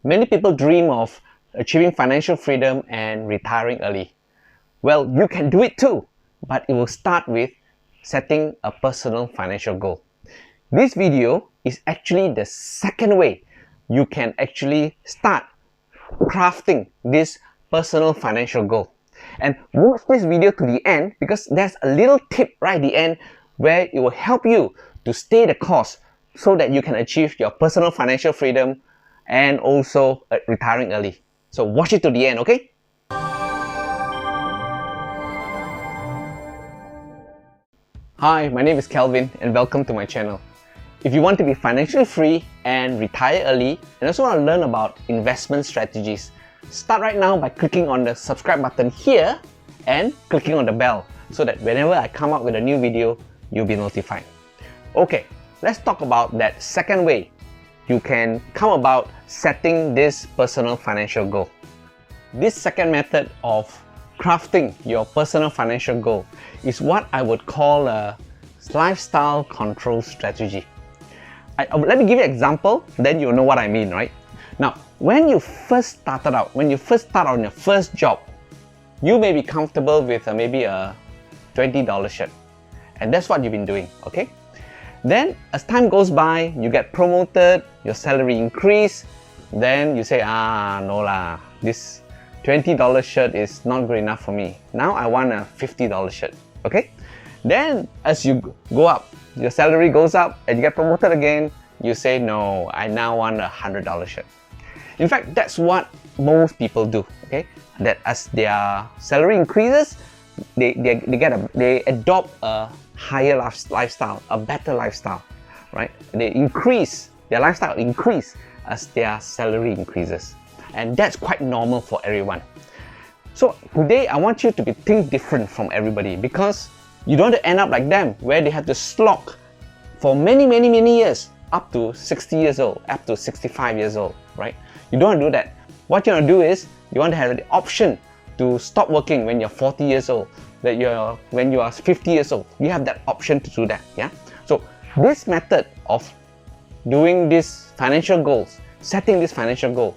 Many people dream of achieving financial freedom and retiring early. Well, you can do it too, but it will start with setting a personal financial goal. This video is actually the second way you can actually start crafting this personal financial goal. And watch this video to the end because there's a little tip right at the end where it will help you to stay the course so that you can achieve your personal financial freedom and also retiring early. So watch it to the end, okay? Hi, my name is Calvin and welcome to my channel. If you want to be financially free and retire early and also want to learn about investment strategies, start right now by clicking on the subscribe button here and clicking on the bell so that whenever I come up with a new video, you'll be notified. Okay, let's talk about that second way you can come about setting this personal financial goal. This second method of crafting your personal financial goal is what I would call a lifestyle control strategy. Let me give you an example, then you'll know what I mean, right? Now, when you first started out, when you first start on your first job, you may be comfortable with maybe a $20 shirt. And that's what you've been doing, okay? Then, as time goes by, you get promoted, your salary increase, then you say, no lah, this $20 shirt is not good enough for me. Now I want a $50 shirt, okay? Then, as you go up, your salary goes up and you get promoted again, you say, no, I now want a $100 shirt. In fact, that's what most people do, okay? That as their salary increases, they adopt a higher lifestyle, a better lifestyle, right? Their lifestyle increase as their salary increases. And that's quite normal for everyone. So today I want you to think different from everybody because you don't want to end up like them where they have to slog for many years up to 60 years old, up to 65 years old, right? You don't want to do that. What you want to do is you want to have the option to stop working when you're 40 years old, when you are 50 years old. You have that option to do that, yeah? So this method of doing these financial goals, setting this financial goal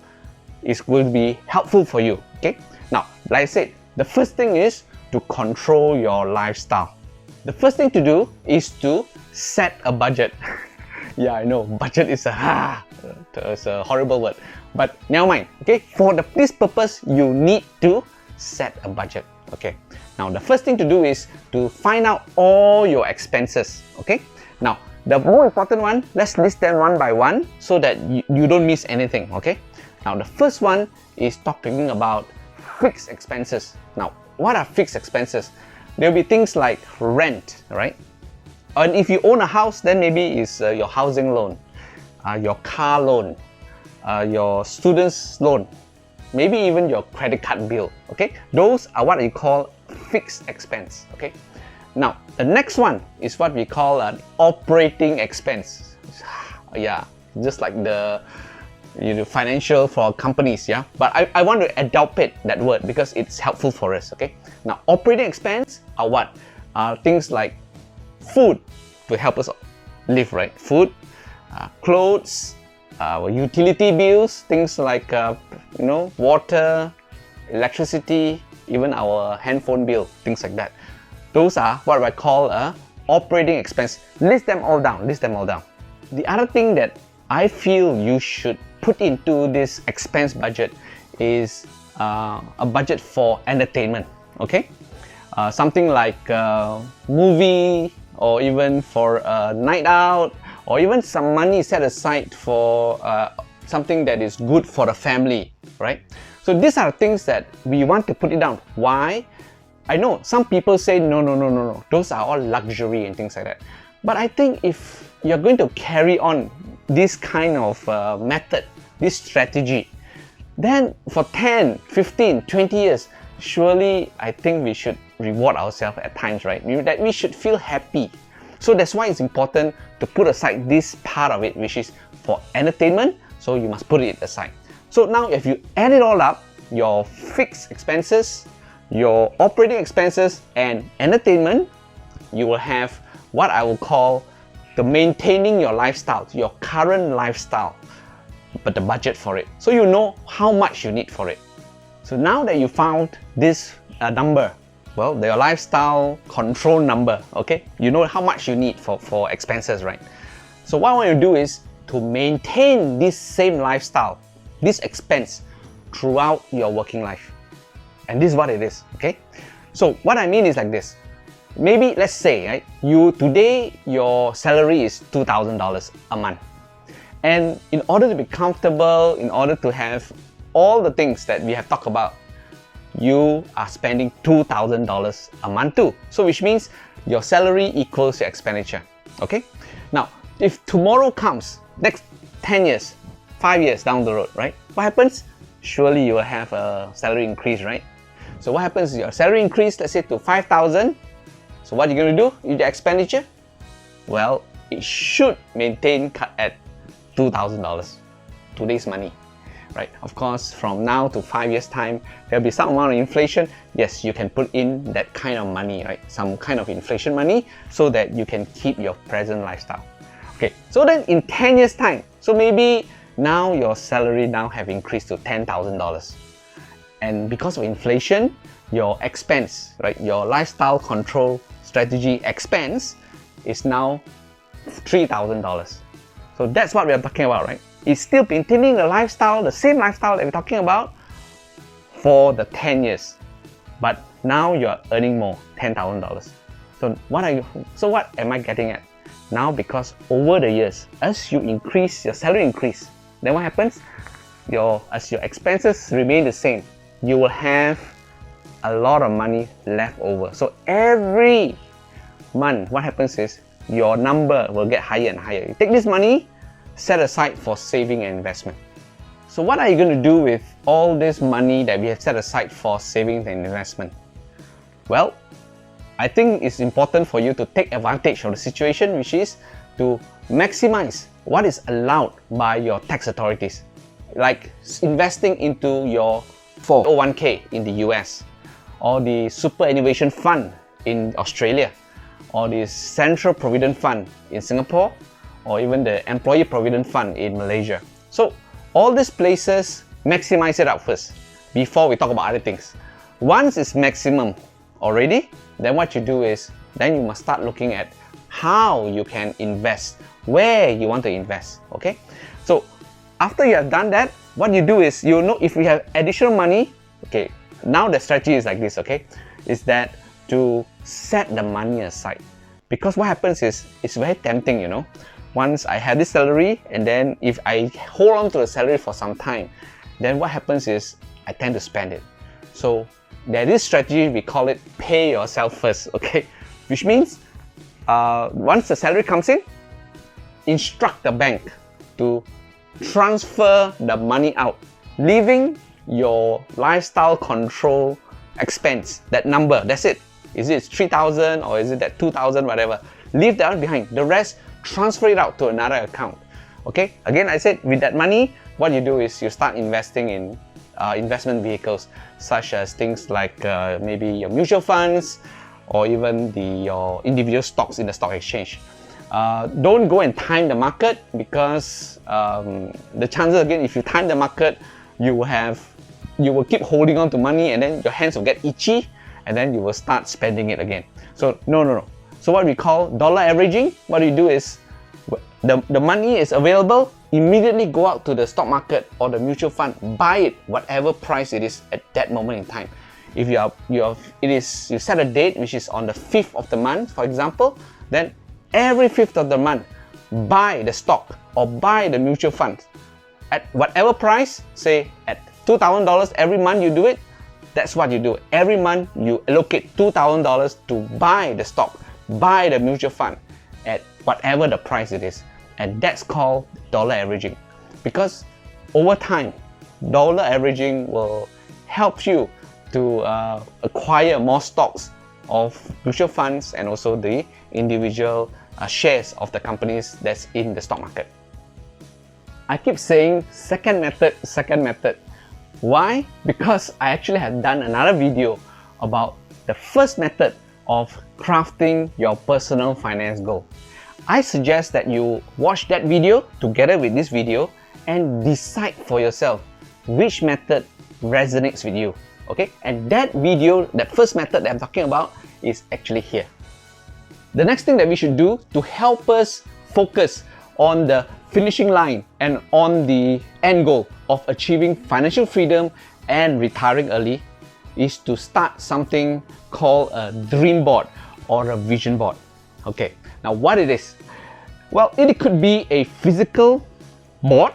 is going to be helpful for you, okay? Now, like I said, the first thing is to control your lifestyle. The first thing to do is to set a budget. Yeah, I know, budget is a horrible word. But never mind, okay? For this purpose, you need to set a budget, okay? Now, the first thing to do is to find out all your expenses, okay? Now, the more important one, let's list them one by one so that you don't miss anything, okay? Now, the first one is talking about fixed expenses. Now, what are fixed expenses? There'll be things like rent, right? And if you own a house, then maybe it's your housing loan, your car loan, your student's loan, maybe even your credit card bill, okay? Those are what you call fixed expense, okay? Now, the next one is what we call an operating expense. Yeah, just like the financial for companies, yeah? But I want to adopt that word because it's helpful for us, okay? Now, operating expense are what? Things like food to help us live, right? Food, clothes, utility bills, things like water, electricity, even our handphone bill, things like that. Those are what I call a operating expense. List them all down. The other thing that I feel you should put into this expense budget is a budget for entertainment, okay? Something like a movie or even for a night out or even some money set aside for something that is good for the family, right? So these are things that we want to put it down. Why? I know some people say no, those are all luxury and things like that. But I think if you're going to carry on this kind of method, this strategy, then for 10, 15, 20 years, surely I think we should reward ourselves at times, right? That we should feel happy. So that's why it's important to put aside this part of it, which is for entertainment, so you must put it aside. So now if you add it all up, your fixed expenses, your operating expenses and entertainment, you will have what I will call the maintaining your lifestyle, your current lifestyle. but the budget for it. So you know how much you need for it. So now that you found this number, well, your lifestyle control number, okay? You know how much you need for expenses, right? So what I want to do is to maintain this same lifestyle, this expense throughout your working life. And this is what it is, okay? So what I mean is like this. Maybe let's say, right, today your salary is $2,000 a month. And in order to be comfortable, in order to have all the things that we have talked about, you are spending $2,000 a month too. So which means your salary equals your expenditure, okay? Now, if tomorrow comes, next 10 years, 5 years down the road, right? What happens? Surely you will have a salary increase, right? So what happens is your salary increase, let's say to 5,000. So what are you going to do with the expenditure? Well, it should maintain cut at $2,000, today's money, right? Of course, from now to 5 years time, there'll be some amount of inflation. Yes, you can put in that kind of money, right? Some kind of inflation money so that you can keep your present lifestyle. Okay, so then in 10 years time, so maybe now your salary now have increased to $10,000. And because of inflation, your expense, right? Your lifestyle control strategy expense is now $3,000. So that's what we are talking about, right? It's still maintaining the lifestyle, the same lifestyle that we're talking about for the 10 years. But now you're earning more, $10,000. So what am I getting at? Now, because over the years, as you increase, your salary increase, then what happens? As your expenses remain the same, you will have a lot of money left over. So every month, what happens is your number will get higher and higher. You take this money, set aside for saving and investment. So what are you going to do with all this money that we have set aside for savings and investment? Well, I think it's important for you to take advantage of the situation, which is to maximize what is allowed by your tax authorities, like investing into your 401k in the US, or the Superannuation Fund in Australia, or the Central Provident Fund in Singapore, or even the Employee Provident Fund in Malaysia. So all these places, maximize it out first before we talk about other things. Once it's maximum already, then what you do is, then you must start looking at how you can invest, where you want to invest, okay? So after you have done that, what you do is, you know, if we have additional money, okay, now the strategy is like this, okay, is that to set the money aside. Because what happens is, it's very tempting, you know, once I have this salary, and then if I hold on to the salary for some time, then what happens is I tend to spend it. So there is strategy, we call it pay yourself first, okay? Which means once the salary comes in, instruct the bank to transfer the money out, leaving your lifestyle control expense, that number, that's it. Is it 3,000 or is it that 2,000, whatever. Leave that one behind. The rest, transfer it out to another account. Okay, again, I said with that money, what you do is you start investing in investment vehicles, such as things like maybe your mutual funds, or even your individual stocks in the stock exchange. Don't go and time the market, because the chances, again, if you time the market, you will keep holding on to money, and then your hands will get itchy, and then you will start spending it again. So no. So what we call dollar averaging, what you do is, the money is available, immediately go out to the stock market or the mutual fund, buy it, whatever price it is at that moment in time. If you set a date which is on the 5th of the month, for example, then every 5th of the month, buy the stock or buy the mutual fund at whatever price. Say at $2,000 every month you do it. That's what you do. Every month you allocate $2,000 to buy the stock, buy the mutual fund at whatever the price it is. And that's called dollar averaging. Because over time, dollar averaging will help you to acquire more stocks of mutual funds and also the individual shares of the companies that's in the stock market. I keep saying second method. Why? Because I actually have done another video about the first method of crafting your personal finance goal. I suggest that you watch that video together with this video, and decide for yourself which method resonates with you. Okay, and that video, that first method that I'm talking about, is actually here. The next thing that we should do to help us focus on the finishing line and on the end goal of achieving financial freedom and retiring early is to start something called a dream board or a vision board. Okay, now what it is? Well, it could be a physical board,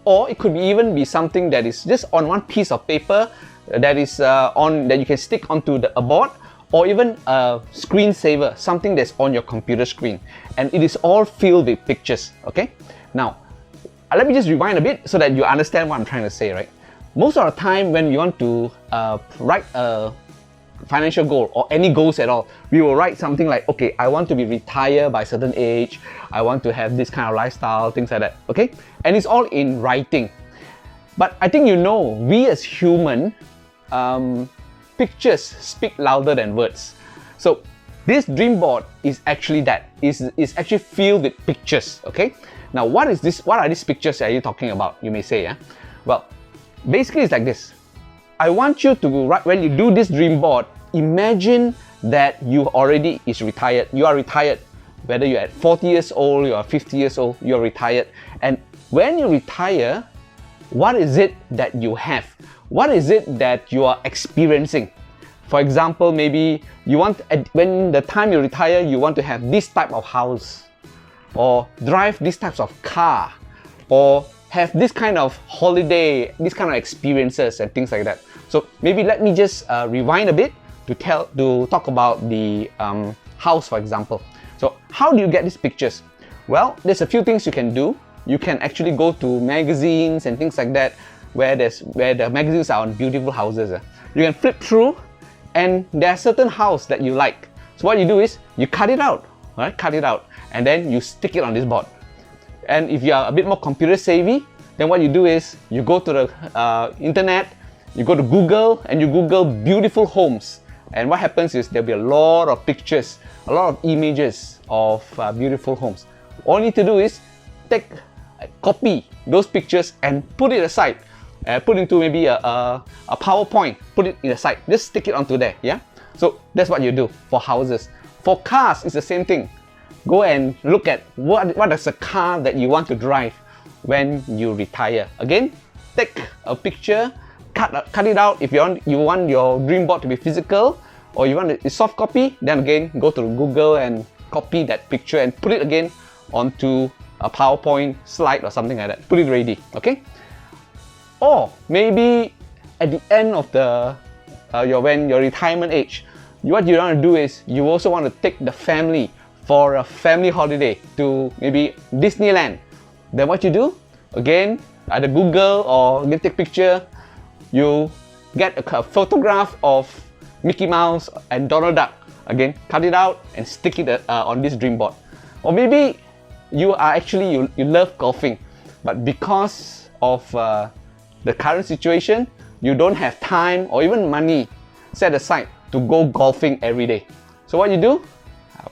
or it could even be something that is just on one piece of paper that is that you can stick onto a board, or even a screensaver, something that's on your computer screen, and it is all filled with pictures. Okay, now let me just rewind a bit so that you understand what I'm trying to say, right? Most of the time when we want to write a financial goal or any goals at all, we will write something like, okay, I want to be retired by a certain age, I want to have this kind of lifestyle, things like that. Okay, and it's all in writing. But I think we as human, pictures speak louder than words. So this dream board is actually that. Is actually filled with pictures. Okay, now what is this? What are these pictures are you talking about? You may say, yeah. Well, basically it's like this. I want you to write, when you do this dream board, imagine that you already is retired. You are retired, whether you're at 40 years old, you are 50 years old, you're retired. And when you retire, what is it that you have? What is it that you are experiencing? For example, maybe you want, when the time you retire, you want to have this type of house, or drive this types of car, or have this kind of holiday, this kind of experiences and things like that. So maybe let me just rewind a bit to talk about the house, for example. So how do you get these pictures? Well, there's a few things you can do. You can actually go to magazines and things like that, where the magazines are on beautiful houses. You can flip through, and there are certain houses that you like. So what you do is you cut it out, right? Cut it out, and then you stick it on this board. And if you are a bit more computer savvy, then what you do is you go to the internet, you go to Google, and you Google beautiful homes. And what happens is there'll be a lot of pictures, a lot of images of beautiful homes. All you need to do is copy those pictures and put it aside. Put into maybe a PowerPoint, put it in the side, just stick it onto there, yeah? So that's what you do for houses. For cars, it's the same thing. Go and look at what is the car that you want to drive when you retire. Again, take a picture, cut it out. If you want your dream board to be physical, or you want a soft copy, then again, go to Google and copy that picture and put it again onto a PowerPoint slide or something like that. Put it ready, okay? Or maybe at the end of when your retirement age, what you want to do is you also want to take the family for a family holiday to maybe Disneyland. Then what you do? Again, either Google or you take picture, you get a photograph of Mickey Mouse and Donald Duck. Again, cut it out and stick it on this dream board. Or maybe you love golfing, but because of the current situation, you don't have time or even money set aside to go golfing every day. So what you do?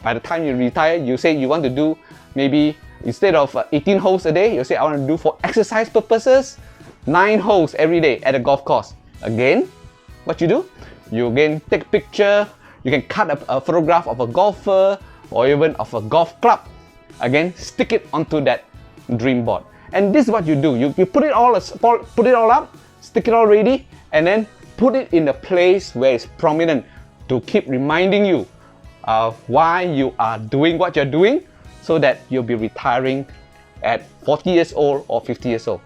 By the time you retire, you say you want to do maybe instead of 18 holes a day, you say I want to do for exercise purposes 9 holes every day at a golf course. Again, what you do? You again take a picture, you can cut a photograph of a golfer or even of a golf club. Again, stick it onto that dream board. And this is what you do. You put it all up, stick it all ready, and then put it in a place where it's prominent to keep reminding you why you are doing what you're doing, so that you'll be retiring at 40 years old or 50 years old.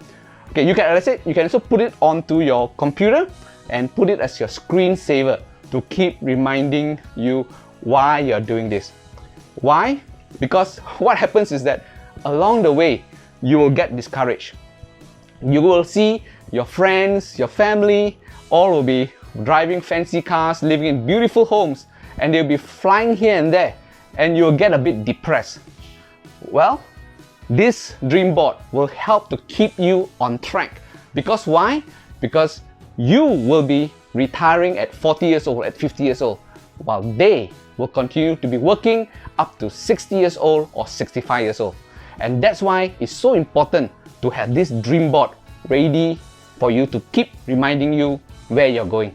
Okay, you can also put it onto your computer and put it as your screensaver to keep reminding you why you're doing this. Why? Because what happens is that along the way, you will get discouraged. You will see your friends, your family, all will be driving fancy cars, living in beautiful homes, and they'll be flying here and there, and you'll get a bit depressed. Well, this dream board will help to keep you on track. Because why? Because you will be retiring at 40 years old, at 50 years old, while they will continue to be working up to 60 years old or 65 years old. And that's why it's so important to have this dream board ready for you to keep reminding you where you're going.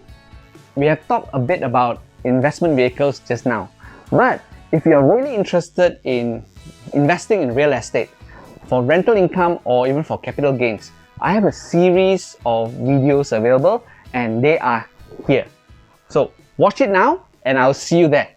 We have talked a bit about investment vehicles just now, but if you are really interested in investing in real estate for rental income or even for capital gains, I have a series of videos available and they are here. So watch it now and I'll see you there.